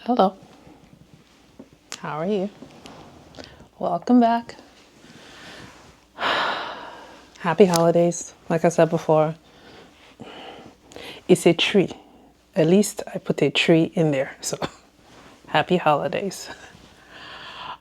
Hello. How are you? Welcome back. Happy holidays. Like I said before, it's a tree. At least I put a tree in there. So happy holidays.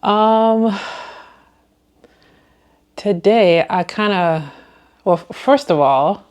Um, Today well, first of all,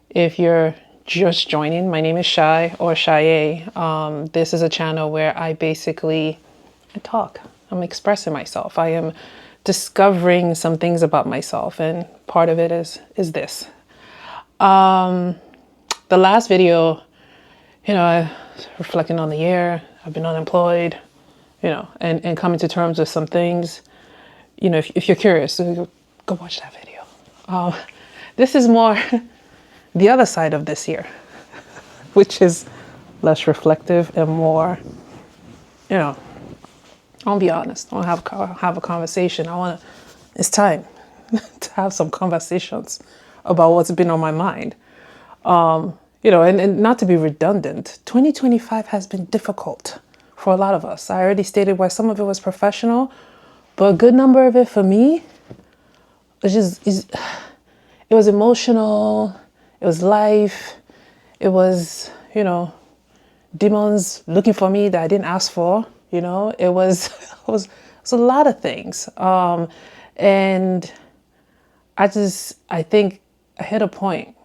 if you're just joining, my name is Shy or Saye. This is a channel where I talk. I'm expressing myself. I am discovering some things about myself, and part of it is this. The last video, I was reflecting on the year. I've been unemployed, and coming to terms with some things. If you're curious, go watch that video. This is more the other side of this year, which is less reflective and more, I'll be honest. I'll have a conversation. It's time to have some conversations about what's been on my mind. And not to be redundant, 2025 has been difficult for a lot of us. I already stated why some of it was professional, but a good number of it for me it was emotional, it was life, it was, demons looking for me that I didn't ask for, it was, it was a lot of things. And I think I hit a point,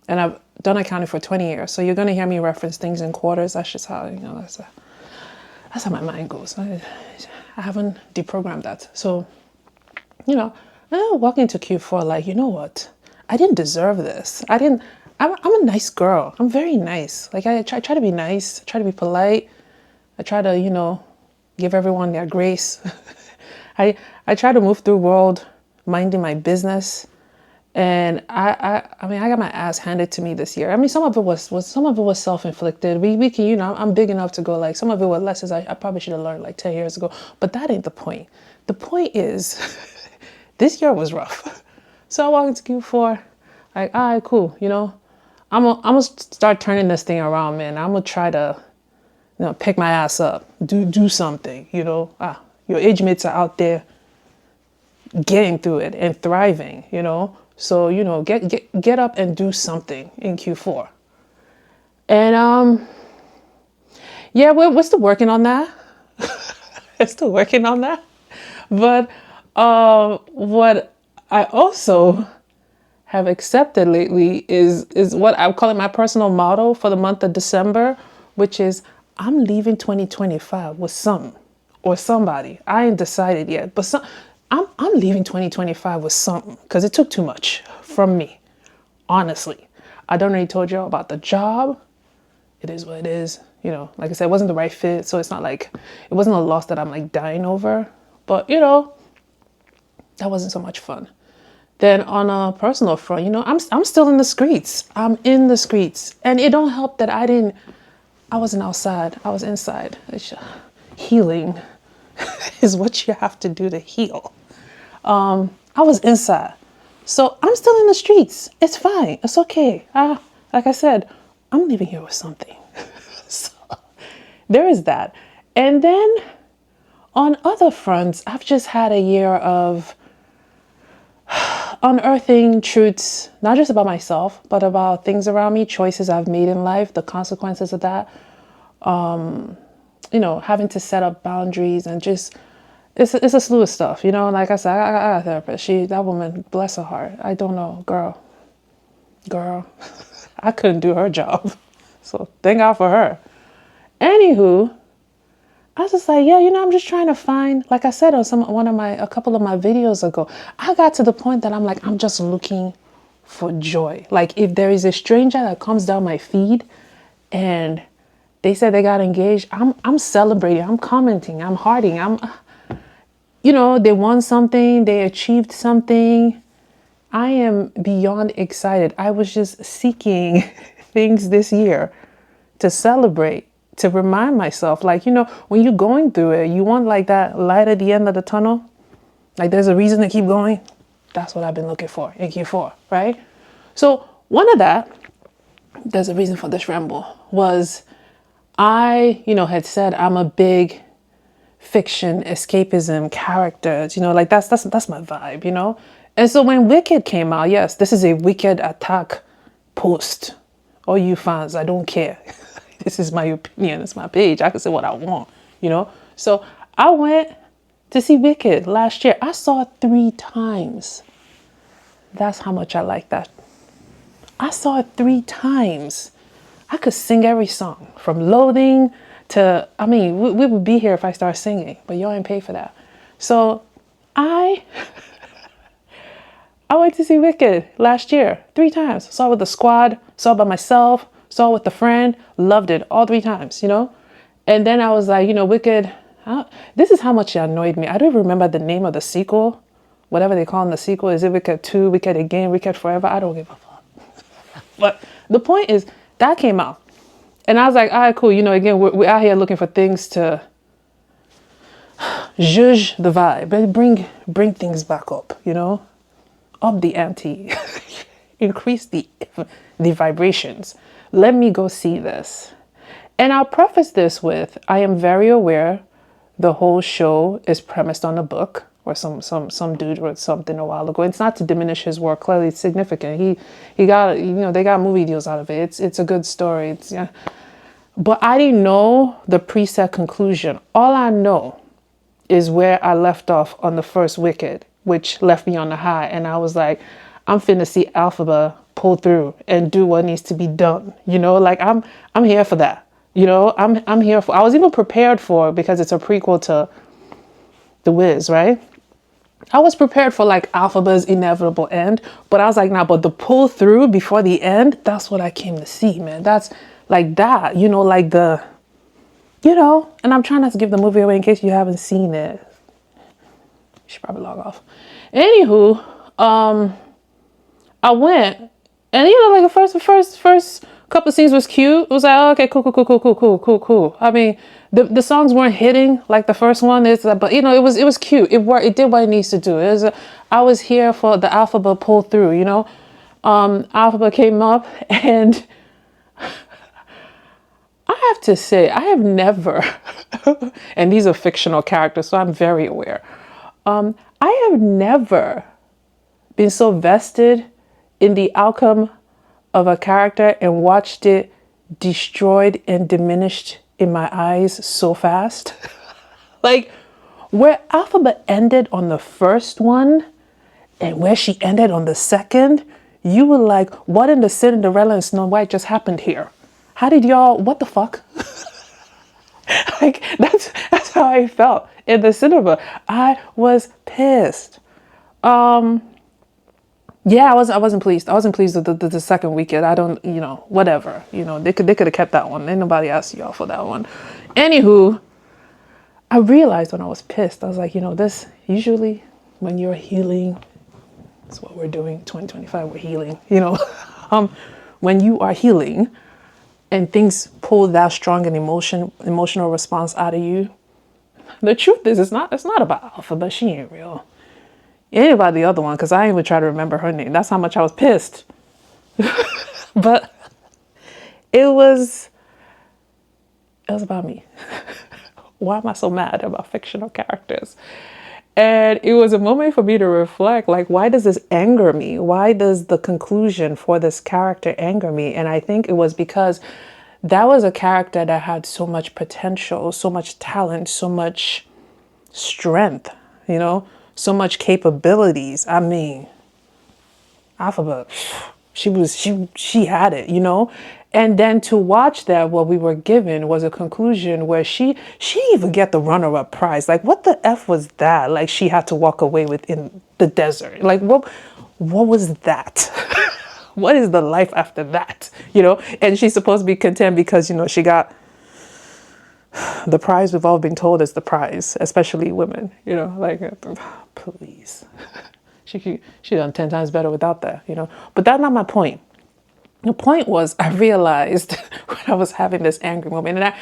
and I've done accounting for 20 years. So you're going to hear me reference things in quarters. That's just how, that's how my mind goes. I haven't deprogrammed that. So, I walk into Q4 like, you know what? I didn't deserve this. I'm a nice girl. I'm very nice. Like I try to be nice. I try to be polite. I try to, give everyone their grace. I try to move through the world minding my business. And I got my ass handed to me this year. I mean, some of it was self-inflicted. We can, I'm big enough to go like, some of it was lessons I probably should have learned like 10 years ago. But that ain't the point. The point is, this year was rough. So I walk into Q4, like, all right, cool. I'm gonna start turning this thing around, man. I'm gonna try to, pick my ass up, do something. Your age mates are out there getting through it and thriving. So get up and do something in Q4. And yeah, we're still working on that. We're still working on that. But what I also have accepted lately is what I'm calling my personal motto for the month of December, which is I'm leaving 2025 with something or somebody. I ain't decided yet, but I'm leaving 2025 with something because it took too much from me. Honestly, I done already told y'all about the job. It is what it is. Like I said, it wasn't the right fit, so it's not like it wasn't a loss that I'm like dying over. But that wasn't so much fun. Then on a personal front, I'm still in the streets. I'm in the streets. And it don't help that I wasn't outside. I was inside. Healing is what you have to do to heal. I was inside. So I'm still in the streets. It's fine. It's okay. Like I said, I'm leaving here with something. So there is that. And then on other fronts, I've just had a year of unearthing truths, not just about myself, but about things around me, choices I've made in life, the consequences of that, having to set up boundaries and just, it's a slew of stuff, like I said, I got a therapist. That woman, bless her heart. I don't know, girl, I couldn't do her job. So thank God for her. Anywho, I was just like, yeah, I'm just trying to find, like I said on a couple of my videos ago, I got to the point that I'm like, I'm just looking for joy. Like if there is a stranger that comes down my feed and they said they got engaged, I'm celebrating, I'm commenting, I'm hearting, they won something, they achieved something. I am beyond excited. I was just seeking things this year to celebrate, to remind myself, like, when you're going through it, you want like that light at the end of the tunnel. Like there's a reason to keep going. That's what I've been looking for in Q4, right? So one of that, there's a reason for this ramble, was I, had said I'm a big fiction, escapism, characters, like that's my vibe, And so when Wicked came out, yes, this is a Wicked attack post. All you fans, I don't care. This is my opinion, it's my page. I can say what I want. So I went to see Wicked last year. I saw it 3 times. That's how much I like that. I saw it 3 times. I could sing every song from Loathing to, we would be here if I started singing, but y'all ain't pay for that. So I went to see Wicked last year 3 times. Saw it with the squad, saw it by myself, saw it with a friend, loved it all 3 times, And then I was like, Wicked, this is how much it annoyed me. I don't remember the name of the sequel, whatever they call in the sequel. Is it Wicked 2, Wicked Again, Wicked Forever? I don't give a fuck. But the point is, that came out. And I was like, all right, cool. Again, we're out here looking for things to judge the vibe, but bring things back up, up the ante, increase the vibrations. Let me go see this. And I'll preface this with, I am very aware the whole show is premised on a book, or some dude wrote something a while ago. It's not to diminish his work. Clearly, it's significant. He got, they got movie deals out of it. It's a good story. But I didn't know the preset conclusion. All I know is where I left off on the first Wicked, which left me on the high. And I was like, I'm finna see Alphaba pull through and do what needs to be done. Like I'm here for that. I'm here for. I was even prepared for, because it's a prequel to The Wiz, right? I was prepared for like Alphaba's inevitable end, but I was like, nah, but the pull through before the end, that's what I came to see, man. That's like that, like the, and I'm trying not to give the movie away in case you haven't seen it. You should probably log off. Anywho, I went, and like the first couple of scenes was cute. It was like, oh, okay, cool. I mean, the songs weren't hitting like the first one. But it was cute. It did what it needs to do. I was here for the Alphaba pull through. Alphaba came up, and I have to say, I have never, and these are fictional characters, so I'm very aware. I have never been so vested in the outcome of a character and watched it destroyed and diminished in my eyes so fast. Like where Alphaba ended on the first one and where she ended on the second, you were like, what in the Cinderella and Snow White just happened here? How did y'all, what the fuck? Like that's how I felt in the cinema. I was pissed. Yeah, I wasn't pleased. I wasn't pleased with the second Wicked. I don't, whatever. They could have kept that one. Ain't nobody asked y'all for that one. Anywho, I realized when I was pissed, I was like, this usually when you're healing, that's what we're doing. 2025, we're healing. When you are healing and things pull that strong an emotional response out of you, the truth is, it's not about Alpha, but she ain't real. Anybody the other one, because I ain't even try to remember her name. That's how much I was pissed. But it was about me. Why am I so mad about fictional characters? And it was a moment for me to reflect, like, why does this anger me? Why does the conclusion for this character anger me? And I think it was because that was a character that had so much potential, so much talent, so much strength, so much capabilities. I mean, Alphaba, she had it, And then to watch that, what we were given was a conclusion where she even get the runner-up prize. Like, what the F was that? Like, she had to walk away with in the desert. Like, what was that? What is the life after that? And she's supposed to be content because, she got the prize we've all been told is the prize, especially women, like, please. She done 10 times better without that, But that's not my point. The point was, I realized when I was having this angry moment, and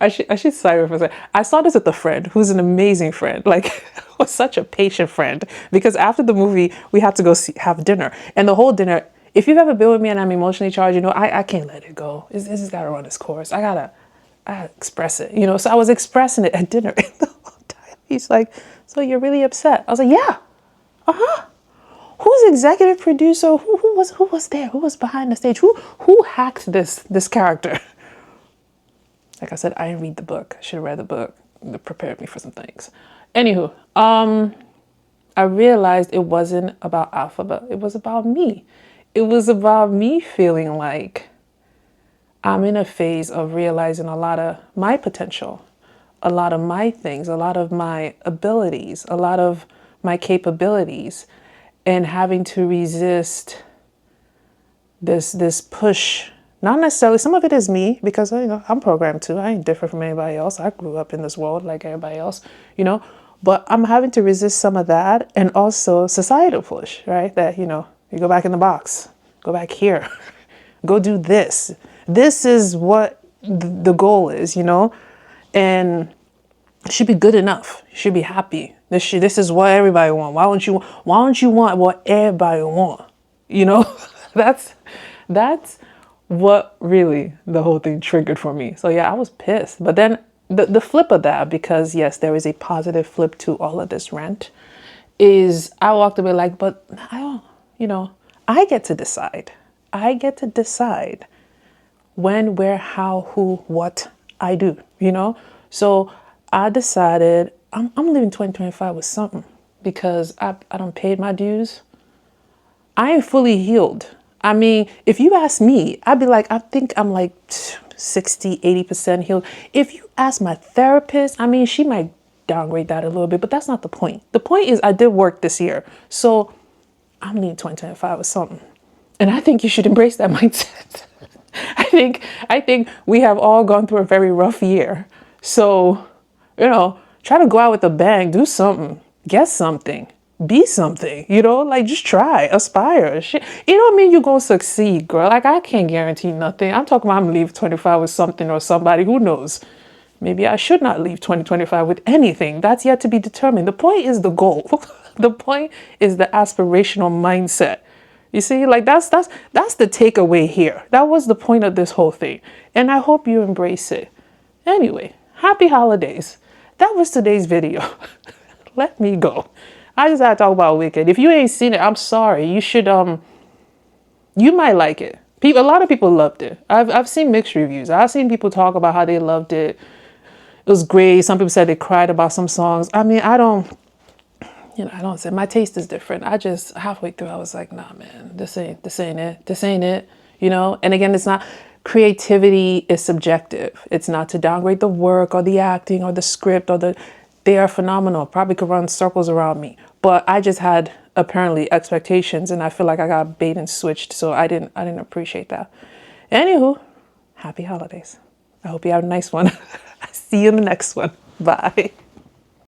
I should sorry for saying, I saw this with a friend who's an amazing friend, like was such a patient friend, because after the movie, we had to go have dinner. And the whole dinner, if you've ever been with me and I'm emotionally charged, I can't let it go. It's got to run its course. I I express it, you know. So I was expressing it at dinner. The whole time. He's like, so you're really upset? I was like, yeah. Who's executive producer? Who was there? Who was behind the stage? Who hacked this character? Like I said, I didn't read the book. I should have read the book. It prepared me for some things. Anywho, I realized it wasn't about Alphabet. It was about me. It was about me feeling like I'm in a phase of realizing a lot of my potential, a lot of my things, a lot of my abilities, a lot of my capabilities, and having to resist this push. Not necessarily, some of it is me because, you know, I'm programmed too. I ain't different from anybody else. I grew up in this world like everybody else, you know, but I'm having to resist some of that, and also societal push, right? That, you know, you go back in the box, go back here, go do this. This is what the goal is, you know, and it should be good enough. You should be happy. This is what everybody want. Why don't you want what everybody want? You know, that's what really the whole thing triggered for me. So yeah, I was pissed. But then the flip of that, because yes, there is a positive flip to all of this rant, is I walked away like, but I don't, you know, I get to decide. I get to decide when, where, how, who, what I do, you know? So I decided I'm leaving 2025 with something, because I done paid my dues. I ain't fully healed. I mean, if you ask me, I'd be like, I think I'm like 60, 80% healed. If you ask my therapist, I mean, she might downgrade that a little bit, but that's not the point. The point is I did work this year. So I'm leaving 2025 with something. And I think you should embrace that mindset. I think we have all gone through a very rough year. So, you know, try to go out with a bang, do something, get something, be something, you know, like just try, aspire. Shit. It don't mean you're going to succeed, girl. Like, I can't guarantee nothing. I'm talking about I'm leaving 25 with something or somebody, who knows? Maybe I should not leave 2025 with anything. That's yet to be determined. The point is the goal. The point is the aspirational mindset. You see, like that's the takeaway here. That was the point of this whole thing. And I hope you embrace it. Anyway, happy holidays. That was today's video. Let me go. I just had to talk about Wicked. If you ain't seen it, I'm sorry. You should, you might like it. A lot of people loved it. I've seen mixed reviews. I've seen people talk about how they loved it. It was great. Some people said they cried about some songs. I mean, I don't say my taste is different. I just halfway through, I was like, nah, man, this ain't it, you know? And again, it's not, creativity is subjective. It's not to downgrade the work or the acting or the script they are phenomenal. Probably could run circles around me, but I just had apparently expectations, and I feel like I got bait and switched. So I didn't appreciate that. Anywho, happy holidays. I hope you have a nice one. See you in the next one. Bye.